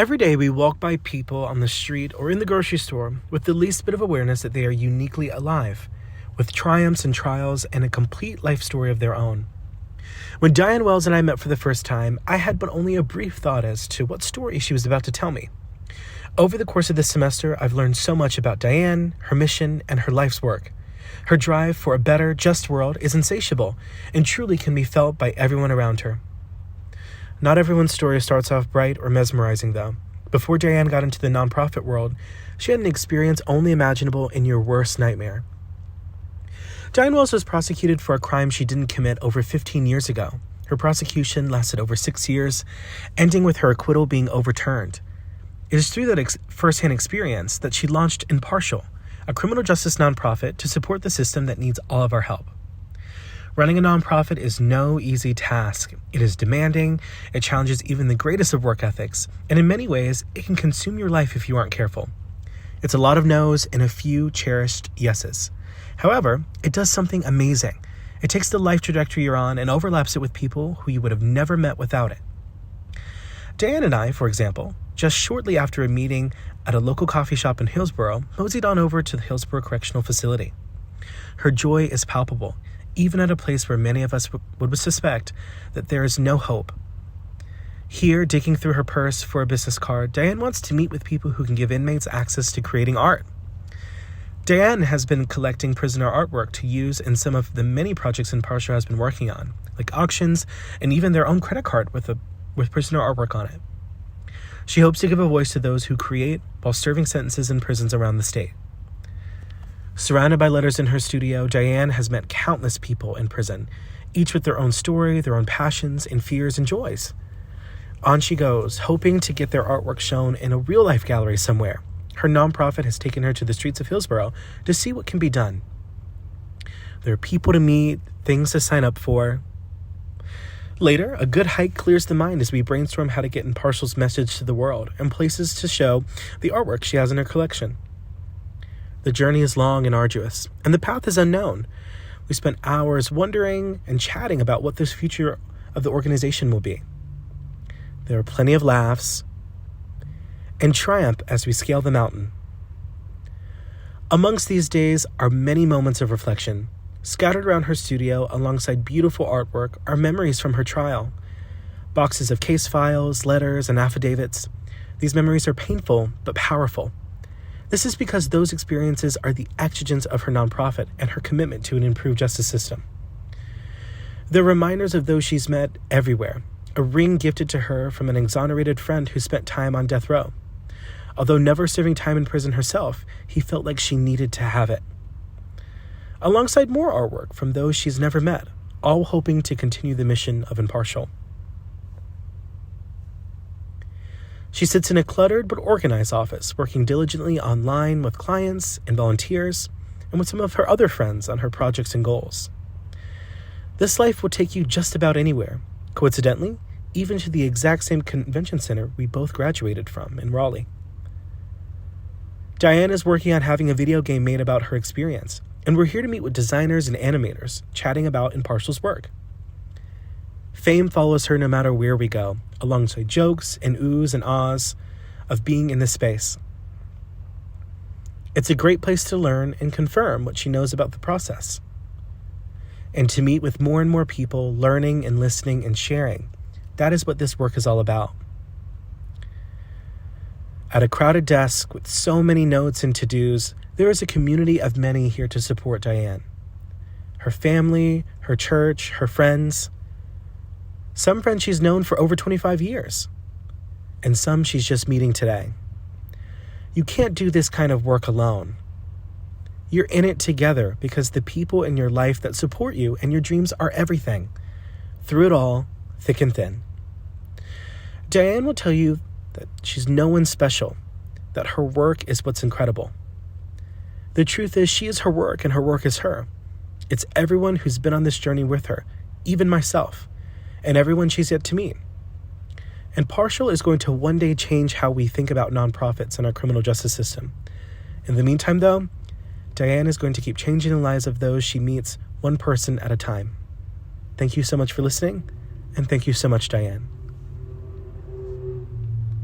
Every day we walk by people on the street or in the grocery store with the least bit of awareness that they are uniquely alive, with triumphs and trials and a complete life story of their own. When Diane Wells and I met for the first time, I had but only a brief thought as to what story she was about to tell me. Over the course of this semester, I've learned so much about Diane, her mission, and her life's work. Her drive for a better, just world is insatiable and truly can be felt by everyone around her. Not everyone's story starts off bright or mesmerizing, though. Before Diane got into the nonprofit world, she had an experience only imaginable in your worst nightmare. Diane Wells was prosecuted for a crime she didn't commit over 15 years ago. Her prosecution lasted over 6 years, ending with her acquittal being overturned. It is through that first-hand experience that she launched Impartial, a criminal justice nonprofit to support the system that needs all of our help. Running a nonprofit is no easy task. It is demanding, it challenges even the greatest of work ethics, and in many ways, it can consume your life if you aren't careful. It's a lot of no's and a few cherished yeses. However, it does something amazing. It takes the life trajectory you're on and overlaps it with people who you would have never met without it. Diane and I, for example, just shortly after a meeting at a local coffee shop in Hillsborough, moseyed on over to the Hillsborough Correctional Facility. Her joy is palpable, even at a place where many of us would suspect that there is no hope. Here, digging through her purse for a business card, Diane wants to meet with people who can give inmates access to creating art. Diane has been collecting prisoner artwork to use in some of the many projects Impartial has been working on, like auctions and even their own credit card with prisoner artwork on it. She hopes to give a voice to those who create while serving sentences in prisons around the state. Surrounded by letters in her studio, Diane has met countless people in prison, each with their own story, their own passions and fears and joys. On she goes, hoping to get their artwork shown in a real-life gallery somewhere. Her nonprofit has taken her to the streets of Hillsborough to see what can be done. There are people to meet, things to sign up for. Later, a good hike clears the mind as we brainstorm how to get Impartial's message to the world and places to show the artwork she has in her collection. The journey is long and arduous, and the path is unknown. We spent hours wondering and chatting about what the future of the organization will be. There are plenty of laughs and triumph as we scale the mountain. Amongst these days are many moments of reflection. Scattered around her studio alongside beautiful artwork are memories from her trial. Boxes of case files, letters, and affidavits. These memories are painful but powerful. This is because those experiences are the exigence of her nonprofit and her commitment to an improved justice system. They're reminders of those she's met everywhere. A ring gifted to her from an exonerated friend who spent time on death row. Although never serving time in prison herself, he felt like she needed to have it. Alongside more artwork from those she's never met, all hoping to continue the mission of Impartial. She sits in a cluttered but organized office, working diligently online with clients and volunteers, and with some of her other friends on her projects and goals. This life will take you just about anywhere, coincidentally, even to the exact same convention center we both graduated from in Raleigh. Diane is working on having a video game made about her experience, and we're here to meet with designers and animators, chatting about Impartial's work. Fame follows her no matter where we go, alongside jokes and oohs and ahs of being in this space. It's a great place to learn and confirm what she knows about the process, and to meet with more and more people, learning and listening and sharing. That is what this work is all about. At a crowded desk with so many notes and to-dos, there is a community of many here to support Diane. Her family, her church, her friends. Some friends she's known for over 25 years, and some she's just meeting today. You can't do this kind of work alone. You're in it together because the people in your life that support you and your dreams are everything. Through it all, thick and thin. Diane will tell you that she's no one special, that her work is what's incredible. The truth is she is her work and her work is her. It's everyone who's been on this journey with her, even myself, and everyone she's yet to meet. Impartial is going to one day change how we think about nonprofits and our criminal justice system. In the meantime, though, Diane is going to keep changing the lives of those she meets one person at a time. Thank you so much for listening, and thank you so much, Diane.